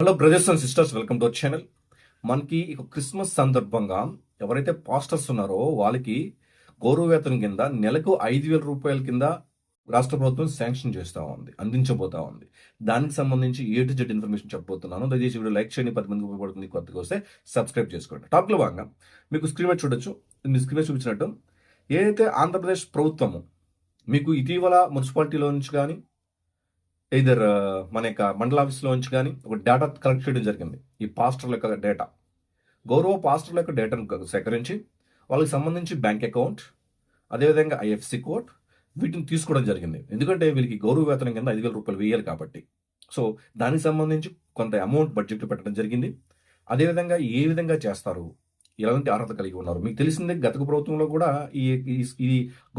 Hello brothers and sisters, welcome to our channel. మనకి ఇక Christmas సందర్భంగా ఎవరైతే పాస్టర్స్ ఉన్నారో వాళ్ళకి గౌరవ వేతనం కింద నెలకు 5,000 రూపాయల కింద రాష్ట్ర ప్రభుత్వం శాంక్షన్ చేస్తూ ఉంది, అందించబోతా ఉంది. దానికి సంబంధించి ఏ టు జెడ్ ఇన్ఫర్మేషన్ చెప్పబోతున్నాను. దయచేసి వీడియో లైక్ చేయండి, 10 మందికి ఉపయోగపడుతుంది. కొత్తగా వస్తే సబ్స్క్రైబ్ చేసుకోండి. టాప్లో భాగంగా మీకు స్క్రీన్ మీద చూడొచ్చు. మీ స్క్రీన్ మీద చూపించినట్టు ఏదైతే ఆంధ్రప్రదేశ్ ప్రభుత్వము మీకు ఇటీవల మున్సిపాలిటీలో నుంచి కానీ ఇదర్ మన యొక్క మండల ఆఫీస్లో నుంచి కానీ ఒక డేటా కలెక్ట్ చేయడం జరిగింది. ఈ పాస్టర్ల యొక్క డేటా, గౌరవ పాస్టర్ల యొక్క డేటాను సేకరించి వాళ్ళకి సంబంధించి బ్యాంక్ అకౌంట్, అదేవిధంగా ఐఎఫ్సి కోడ్ వీటిని తీసుకోవడం జరిగింది. ఎందుకంటే వీళ్ళకి గౌరవ వేతనం కింద 5,000 రూపాయలు వేయాలి కాబట్టి. సో దానికి సంబంధించి కొంత అమౌంట్ బడ్జెట్ పెట్టడం జరిగింది. అదేవిధంగా ఏ విధంగా చేస్తారు, ఎలాంటి అర్హత కలిగి ఉన్నారు మీకు తెలిసిందే. గత ప్రభుత్వంలో కూడా ఈ ఈ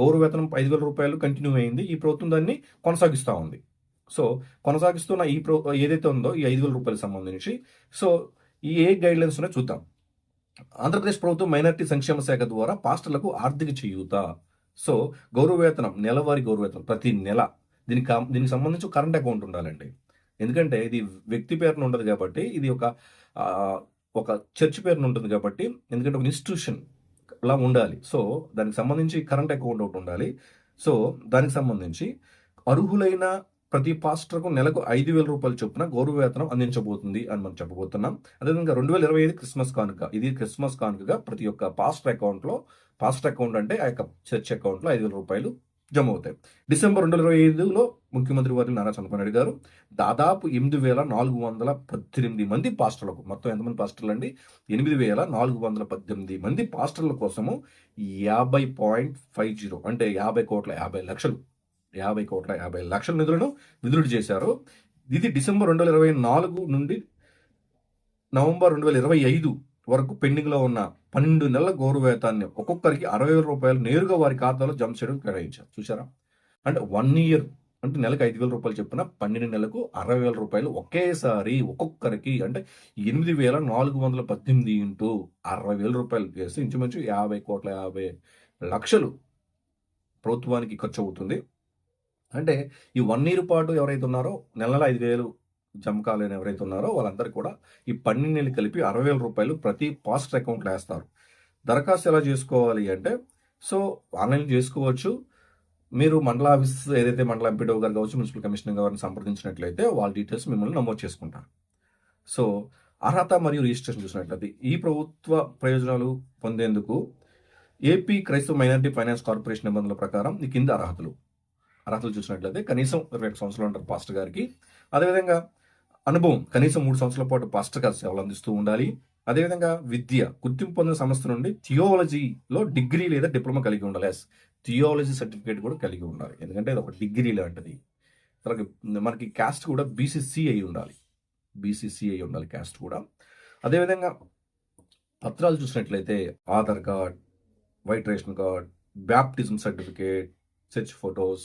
గౌరవ వేతనం 5,000 రూపాయలు కంటిన్యూ అయింది. ఈ ప్రభుత్వం దాన్ని కొనసాగిస్తూ ఉంది. సో కొనసాగిస్తున్న ఈ ఏదైతే ఉందో ఈ 5,000 రూపాయలకు సంబంధించి సో ఈ ఏ గైడ్లైన్స్ ఉన్నాయో చూద్దాం. ఆంధ్రప్రదేశ్ ప్రభుత్వం మైనారిటీ సంక్షేమ శాఖ ద్వారా పాస్టర్లకు ఆర్థిక చేయూత. సో గౌరవ వేతనం, నెలవారీ గౌరవ వేతనం ప్రతి నెల దీనికి సంబంధించి కరెంట్ అకౌంట్ ఉండాలండి. ఎందుకంటే ఇది వ్యక్తి పేరున ఉండదు కాబట్టి, ఇది ఒక చర్చ్ పేరున ఉంటుంది కాబట్టి, ఎందుకంటే ఒక ఇన్స్టిట్యూషన్ లా ఉండాలి. సో దానికి సంబంధించి కరెంట్ అకౌంట్ ఒకటి ఉండాలి. సో దానికి సంబంధించి అర్హులైన ప్రతి పాస్టర్కు నెలకు 5,000 రూపాయల చొప్పున గౌరవ వేతనం అందించబోతుంది అని మనం చెప్పబోతున్నాం. అదేవిధంగా 2025 క్రిస్మస్ కానుక, ఇది క్రిస్మస్ కానుకగా ప్రతి ఒక్క పాస్టర్ అకౌంట్ అంటే ఆ యొక్క చర్చ్ అకౌంట్లో 5,000 రూపాయలు జమ అవుతాయి. డిసెంబర్ 2025లో ముఖ్యమంత్రి వారి నారా చంద్రబాబు నాయుడు గారు దాదాపు 8,418 మంది పాస్టర్లకు, మొత్తం ఎంతమంది పాస్టర్లు అండి, 8,418 మంది పాస్టర్ల కోసము 50.50 అంటే 50 లక్షల నిధులను విడుదల చేశారు. ఇది డిసెంబర్ 2024 నుండి నవంబర్ 2025 వరకు పెండింగ్లో ఉన్న 12 నెలల గౌరవ వేతాన్ని ఒక్కొక్కరికి 60,000 రూపాయలు నేరుగా వారి ఖాతాలో జమ చేయడం కేటాయించారు. చూసారా, అంటే 1 ఇయర్ అంటే నెలకు 5,000 రూపాయలు చెప్పిన 12 నెలలకు 60,000 రూపాయలు ఒకేసారి ఒక్కొక్కరికి, అంటే 8,418 ఇంటూ 60,000 రూపాయలు చేసి ఇంచుమించు 50,50,00,000 ప్రభుత్వానికి ఖర్చు అవుతుంది. అంటే ఈ 1 ఇయర్ పాటు ఎవరైతే ఉన్నారో నెల 5,000 జమ కాలేని ఎవరైతే ఉన్నారో వాళ్ళందరూ కూడా ఈ 12 నెలలు కలిపి 60,000 రూపాయలు ప్రతి పాస్టర్ అకౌంట్లో వేస్తారు. దరఖాస్తు ఎలా చేసుకోవాలి అంటే, సో ఆన్లైన్ చేసుకోవచ్చు. మీరు మండల ఆఫీస్ ఏదైతే మండల ఎంపీడో గారు కావచ్చు, మున్సిపల్ కమిషనర్ గారిని సంప్రదించినట్లయితే వాళ్ళ డీటెయిల్స్ మిమ్మల్ని నమోదు చేసుకుంటారు. సో అర్హత మరియు రిజిస్ట్రేషన్ చూసినట్లయితే ఈ ప్రభుత్వ ప్రయోజనాలు పొందేందుకు ఏపీ క్రైస్తవ మైనారిటీ ఫైనాన్స్ కార్పొరేషన్ నిబంధనల ప్రకారం ఈ కింద అర్హతలు చూసినట్లయితే కనీసం 22 సంవత్సరాలు ఉంటారు పాస్టర్ గారికి. అదేవిధంగా అనుభవం కనీసం 3 సంవత్సరాల పాటు పాస్టర్ గారు సేవలు అందిస్తూ ఉండాలి. అదేవిధంగా విద్య, గుర్తింపు పొందిన సంస్థ నుండి థియాలజీలో డిగ్రీ లేదా డిప్లొమా కలిగి ఉండాలి. థియాలజీ సర్టిఫికేట్ కూడా కలిగి ఉండాలి, ఎందుకంటే అది ఒక డిగ్రీ లాంటిది. తర్వాత మనకి క్యాస్ట్ కూడా బీసీసీ అయి ఉండాలి, క్యాస్ట్ కూడా. అదేవిధంగా పత్రాలు చూసినట్లయితే Aadhaar card, white ration card, baptism certificate, church photos.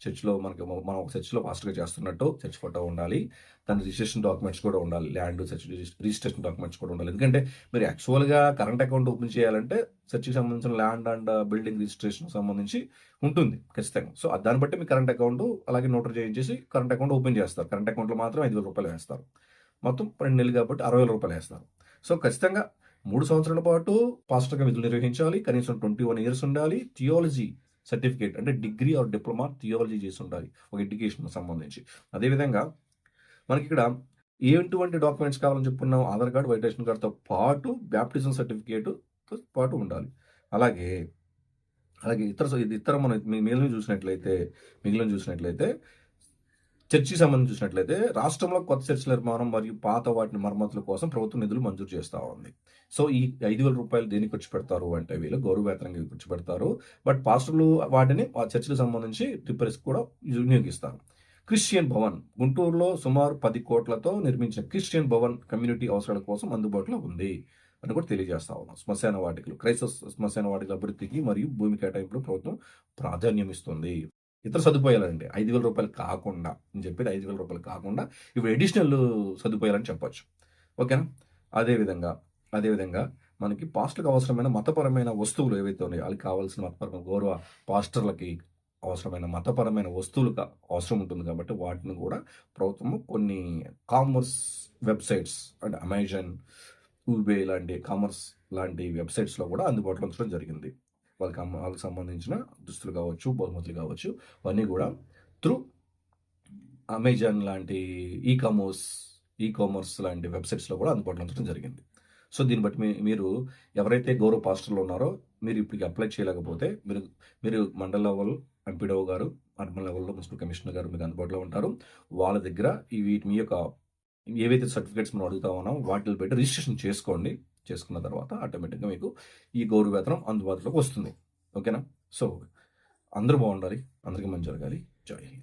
చర్చ్లో మనం ఒక చర్చ్లో పాస్టర్గా చేస్తున్నట్టు చర్చ్ ఫోటో ఉండాలి. దాని రిజిస్ట్రేషన్ డాక్యుమెంట్స్ కూడా ఉండాలి, ల్యాండ్ చర్చ్ రిజిస్ట్రేషన్ డాక్యుమెంట్స్ కూడా ఉండాలి. ఎందుకంటే మీరు యాక్చువల్గా కరెంట్ అకౌంట్ ఓపెన్ చేయాలంటే చర్చ్కి సంబంధించిన ల్యాండ్ అండ్ బిల్డింగ్ రిజిస్ట్రేషన్ సంబంధించి ఉంటుంది ఖచ్చితంగా. సో దాన్ని బట్టి మీ కరెంట్ అకౌంట్ అలాగే నోటరీ చేయించేసి కరెంట్ అకౌంట్ ఓపెన్ చేస్తారు. కరెంట్ అకౌంట్లో మాత్రం 5,000 రూపాయలు వేస్తారు. మొత్తం 12 నెలలు కాబట్టి 60,000 రూపాయలు వేస్తారు. సో ఖచ్చితంగా 3 సంవత్సరాల పాటు పాస్టర్గా విధులు నిర్వహించాలి. కనీసం 21 ఇయర్స్ ఉండాలి. థియాలజీ సర్టిఫికేట్ అంటే డిగ్రీ ఆర్ డిప్లొమా థియాలజీ చేసి ఉండాలి ఒక ఎడ్యుకేషన్ సంబంధించి. అదేవిధంగా మనకి ఇక్కడ ఎటువంటి డాక్యుమెంట్స్ కావాలని చెప్పుకున్నాం, ఆధార్ కార్డు, వైట్ రేషన్ కార్డుతో పాటు బ్యాప్టిజం సర్టిఫికేట్తో పాటు ఉండాలి. అలాగే ఇతర మనం మిగిలిన చూసినట్లయితే చర్చికి సంబంధించి చూసినట్లయితే రాష్ట్రంలో కొత్త చర్చిల నిర్మాణం మరియు పాత వాటిని మరమ్మతుల కోసం ప్రభుత్వం నిధులు మంజూరు చేస్తూ ఉంది. సో ఈ 5,000 రూపాయలు దేనికి ఖర్చు పెడతారు అంటే వీళ్ళు గౌరవ వేతనంగా ఖర్చు పెడతారు. బట్ పాస్టర్లు వాటిని ఆ చర్చిలకు సంబంధించి రిపేర్స్ కూడా వినియోగిస్తారు. క్రిస్టియన్ భవన్ గుంటూరులో సుమారు 10 కోట్లతో నిర్మించిన క్రిస్టియన్ భవన్ కమ్యూనిటీ అవసరాల కోసం అందుబాటులో ఉంది అని కూడా తెలియజేస్తా ఉన్నాం. శ్మశాన వాటికలు, క్రైస్తవ శ్మశాన వాటికల అభివృద్ధికి మరియు భూమి కేటాయింపులో ప్రభుత్వం ప్రాధాన్యం ఇస్తుంది. ఇతర సదుపాయాలండి 5,000 రూపాయలు కాకుండా, నేను చెప్పేది 5,000 రూపాయలు కాకుండా ఇప్పుడు అడిషనల్ సదుపాయాలని చెప్పొచ్చు. ఓకేనా. అదేవిధంగా మనకి పాస్టర్లకు అవసరమైన మతపరమైన వస్తువులు ఏవైతే ఉన్నాయో వాళ్ళకి కావాల్సిన మతపరమైన గౌరవ పాస్టర్లకి అవసరమైన మతపరమైన వస్తువులుగా అవసరం ఉంటుంది కాబట్టి వాటిని కూడా ప్రభుత్వము కొన్ని కామర్స్ వెబ్సైట్స్ అంటే అమెజాన్, ఊబే లాంటి కామర్స్ లాంటి వెబ్సైట్స్లో కూడా అందుబాటులో ఉంచడం జరిగింది. వాళ్ళకి సంబంధించిన దుస్తులు కావచ్చు, బహుమతులు కావచ్చు, అవన్నీ కూడా త్రూ అమెజాన్ లాంటి ఈ కామర్స్ లాంటి వెబ్సైట్స్లో కూడా అందుబాటులో ఉంచడం జరిగింది. సో దీన్ని బట్టి మీరు ఎవరైతే గౌరవ పాస్టర్లు ఉన్నారో మీరు ఇప్పటికి అప్లై చేయలేకపోతే మీరు మండల లెవెల్ ఎంపీడో గారు, అర్బన్ లెవెల్లో మున్సిపల్ కమిషనర్ గారు మీకు అందుబాటులో ఉంటారు. వాళ్ళ దగ్గర మీ యొక్క ఏవైతే సర్టిఫికేట్స్ మనం అడుగుతా ఉన్నామో వాటిని పెట్టి రిజిస్ట్రేషన్ చేసుకోండి. చేసుకున్న తర్వాత ఆటోమేటిక్గా మీకు ఈ గౌరవ వేతనం అందుబాటులోకి వస్తుంది. ఓకేనా? సో అందరూ బాగుండాలి, అందరికీ మంచి జరగాలి. జై హింద్.